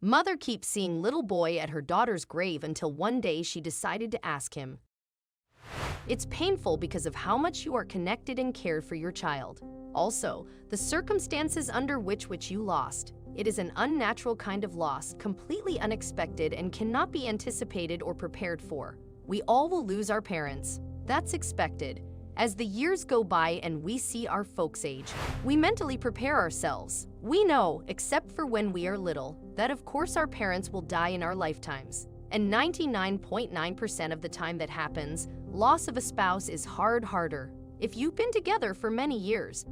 Mother keeps seeing little boy at her daughter's grave until one day she decided to ask him. It's painful because of how much you are connected and cared for your child. Also, the circumstances under which you lost. It is an unnatural kind of loss, completely unexpected and cannot be anticipated or prepared for. We all will lose our parents. That's expected. As the years go by and we see our folks age, we mentally prepare ourselves. We know, except for when we are little, that of course our parents will die in our lifetimes. And 99.9% of the time that happens, loss of a spouse is harder if you've been together for many years.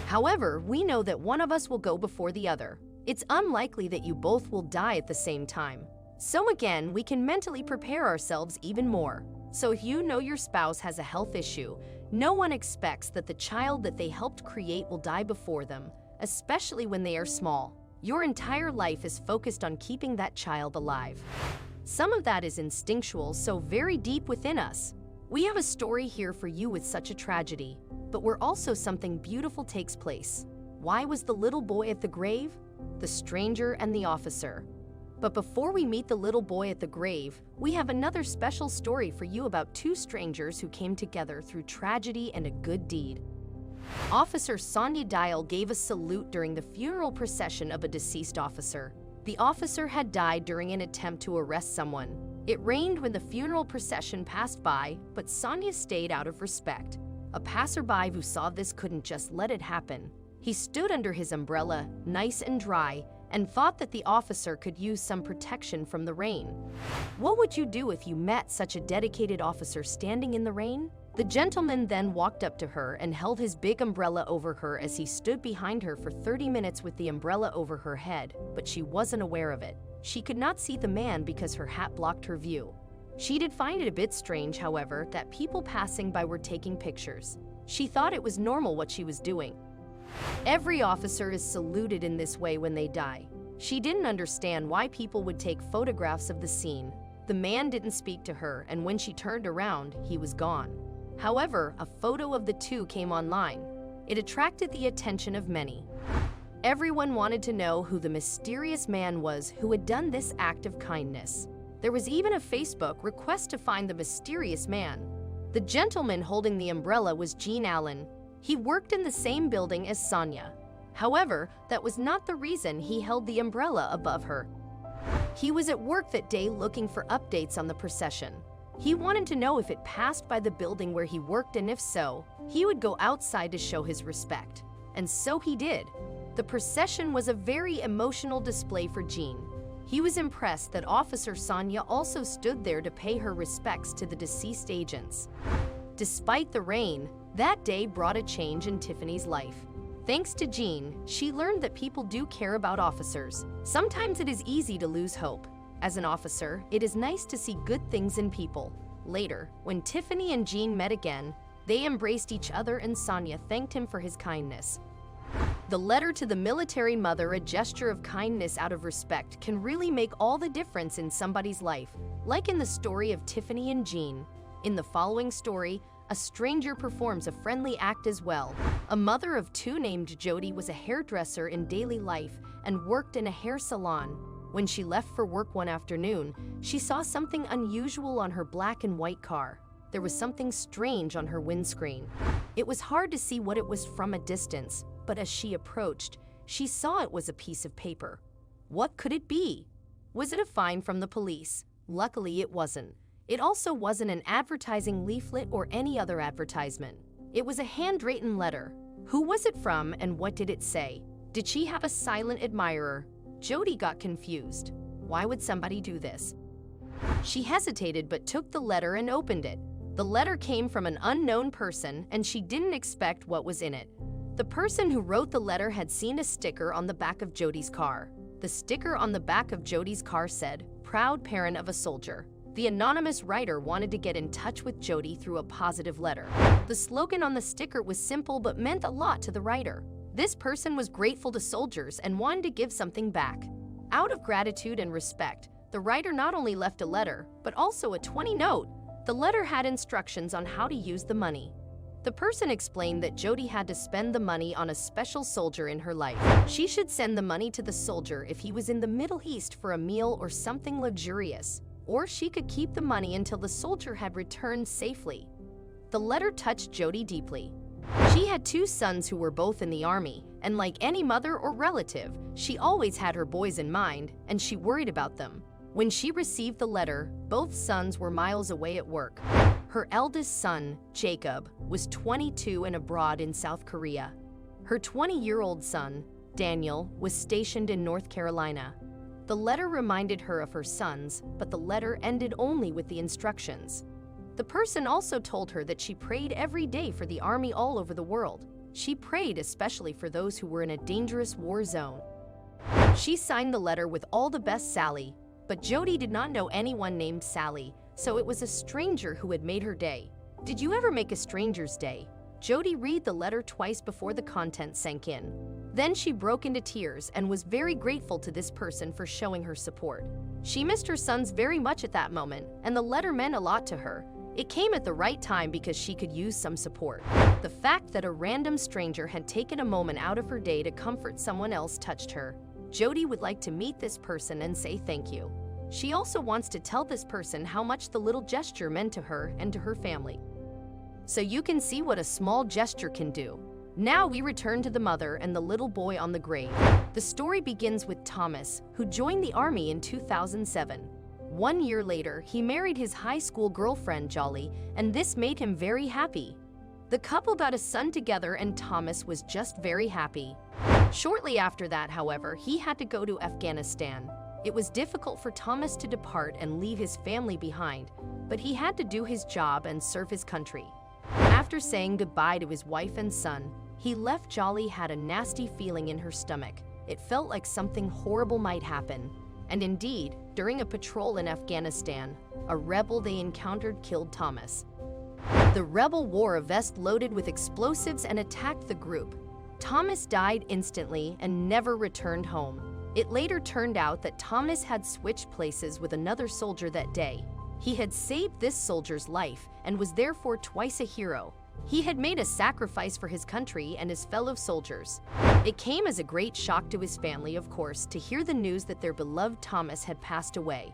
However, we know that one of us will go before the other. It's unlikely that you both will die at the same time. So again, we can mentally prepare ourselves even more. So if you know your spouse has a health issue, no one expects that the child that they helped create will die before them, especially when they are small. Your entire life is focused on keeping that child alive. Some of that is instinctual, so very deep within us. We have a story here for you with such a tragedy, but where also something beautiful takes place. Why was the little boy at the grave? The stranger and the officer. But before we meet the little boy at the grave, we have another special story for you about two strangers who came together through tragedy and a good deed. Officer Sonia Dial gave a salute during the funeral procession of a deceased officer. The officer had died during an attempt to arrest someone. It rained when the funeral procession passed by, but Sonia stayed out of respect. A passerby who saw this couldn't just let it happen. He stood under his umbrella, nice and dry, and thought that the officer could use some protection from the rain. What would you do if you met such a dedicated officer standing in the rain? The gentleman then walked up to her and held his big umbrella over her as he stood behind her for 30 minutes with the umbrella over her head, but she wasn't aware of it. She could not see the man because her hat blocked her view. She did find it a bit strange, however, that people passing by were taking pictures. She thought it was normal what she was doing. Every officer is saluted in this way when they die. She didn't understand why people would take photographs of the scene. The man didn't speak to her, and when she turned around, he was gone. However, a photo of the two came online. It attracted the attention of many. Everyone wanted to know who the mysterious man was who had done this act of kindness. There was even a Facebook request to find the mysterious man. The gentleman holding the umbrella was Gene Allen. He worked in the same building as Sonia. However, that was not the reason he held the umbrella above her. He was at work that day looking for updates on the procession. He wanted to know if it passed by the building where he worked, and if so, he would go outside to show his respect. And so he did. The procession was a very emotional display for Gene. He was impressed that Officer Sonia also stood there to pay her respects to the deceased agents. Despite the rain, that day brought a change in Tiffany's life. Thanks to Jean, she learned that people do care about officers. Sometimes it is easy to lose hope. As an officer, it is nice to see good things in people. Later, when Tiffany and Jean met again, they embraced each other and Sonia thanked him for his kindness. The letter to the military mother, a gesture of kindness out of respect, can really make all the difference in somebody's life, like in the story of Tiffany and Jean. In the following story, a stranger performs a friendly act as well. A mother of two named Jodi was a hairdresser in daily life and worked in a hair salon. When she left for work one afternoon, she saw something unusual on her black and white car. There was something strange on her windscreen. It was hard to see what it was from a distance, but as she approached, she saw it was a piece of paper. What could it be? Was it a fine from the police? Luckily, it wasn't. It also wasn't an advertising leaflet or any other advertisement. It was a handwritten letter. Who was it from and what did it say? Did she have a silent admirer? Jodi got confused. Why would somebody do this? She hesitated but took the letter and opened it. The letter came from an unknown person and she didn't expect what was in it. The person who wrote the letter had seen a sticker on the back of Jodi's car. The sticker on the back of Jodi's car said, "Proud parent of a soldier." The anonymous writer wanted to get in touch with Jodi through a positive letter. The slogan on the sticker was simple but meant a lot to the writer. This person was grateful to soldiers and wanted to give something back. Out of gratitude and respect, the writer not only left a letter, but also a 20 note. The letter had instructions on how to use the money. The person explained that Jodi had to spend the money on a special soldier in her life. She should send the money to the soldier if he was in the Middle East for a meal or something luxurious, or she could keep the money until the soldier had returned safely. The letter touched Jodi deeply. She had 2 sons who were both in the army, and like any mother or relative, she always had her boys in mind, and she worried about them. When she received the letter, both sons were miles away at work. Her eldest son, Jacob, was 22 and abroad in South Korea. Her 20-year-old son, Daniel, was stationed in North Carolina. The letter reminded her of her sons, but the letter ended only with the instructions. The person also told her that she prayed every day for the army all over the world. She prayed especially for those who were in a dangerous war zone. She signed the letter with "All the best, Sally," but Jodi did not know anyone named Sally, so it was a stranger who had made her day. Did you ever make a stranger's day? Jodi read the letter twice before the content sank in. Then she broke into tears and was very grateful to this person for showing her support. She missed her sons very much at that moment, and the letter meant a lot to her. It came at the right time because she could use some support. The fact that a random stranger had taken a moment out of her day to comfort someone else touched her. Jodi would like to meet this person and say thank you. She also wants to tell this person how much the little gesture meant to her and to her family. So you can see what a small gesture can do. Now we return to the mother and the little boy on the grave. The story begins with Thomas, who joined the army in 2007. 1 year later, he married his high school girlfriend, Jodi, and this made him very happy. The couple got a son together and Thomas was just very happy. Shortly after that, however, he had to go to Afghanistan. It was difficult for Thomas to depart and leave his family behind, but he had to do his job and serve his country. After saying goodbye to his wife and son, he left. Jodi had a nasty feeling in her stomach. It felt like something horrible might happen. And indeed, during a patrol in Afghanistan, a rebel they encountered killed Thomas. The rebel wore a vest loaded with explosives and attacked the group. Thomas died instantly and never returned home. It later turned out that Thomas had switched places with another soldier that day. He had saved this soldier's life and was therefore twice a hero. He had made a sacrifice for his country and his fellow soldiers. It came as a great shock to his family, of course, to hear the news that their beloved Thomas had passed away.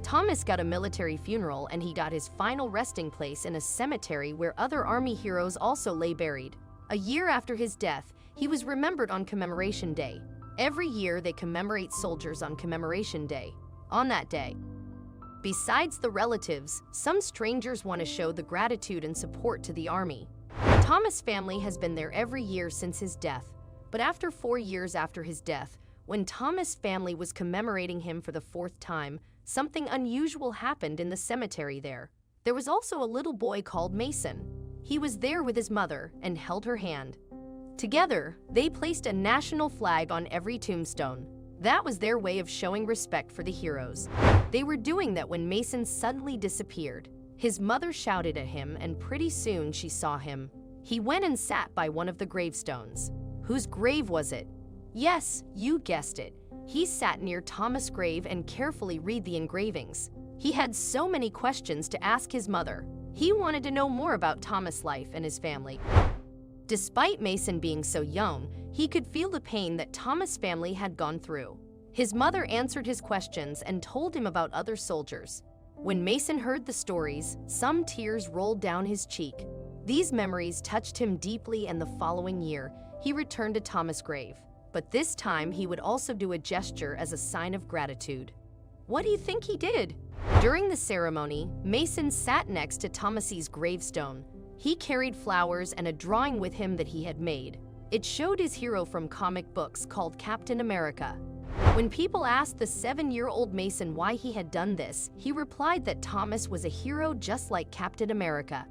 Thomas got a military funeral and he got his final resting place in a cemetery where other army heroes also lay buried. A year after his death, he was remembered on Commemoration Day. Every year they commemorate soldiers on Commemoration Day. On that day, besides the relatives, some strangers want to show the gratitude and support to the army. Thomas' family has been there every year since his death, but after 4 years after his death, when Thomas' family was commemorating him for the 4th time, something unusual happened in the cemetery there. There was also a little boy called Mason. He was there with his mother and held her hand. Together, they placed a national flag on every tombstone. That was their way of showing respect for the heroes. They were doing that when Mason suddenly disappeared. His mother shouted at him, and pretty soon she saw him. He went and sat by one of the gravestones. Whose grave was it? Yes, you guessed it. He sat near Thomas' grave and carefully read the engravings. He had so many questions to ask his mother. He wanted to know more about Thomas' life and his family. Despite Mason being so young, he could feel the pain that Thomas' family had gone through. His mother answered his questions and told him about other soldiers. When Mason heard the stories, some tears rolled down his cheek. These memories touched him deeply, and the following year, he returned to Thomas' grave. But this time, he would also do a gesture as a sign of gratitude. What do you think he did? During the ceremony, Mason sat next to Thomas's gravestone. He carried flowers and a drawing with him that he had made. It showed his hero from comic books called Captain America. When people asked the 7-year-old Mason why he had done this, he replied that Thomas was a hero just like Captain America.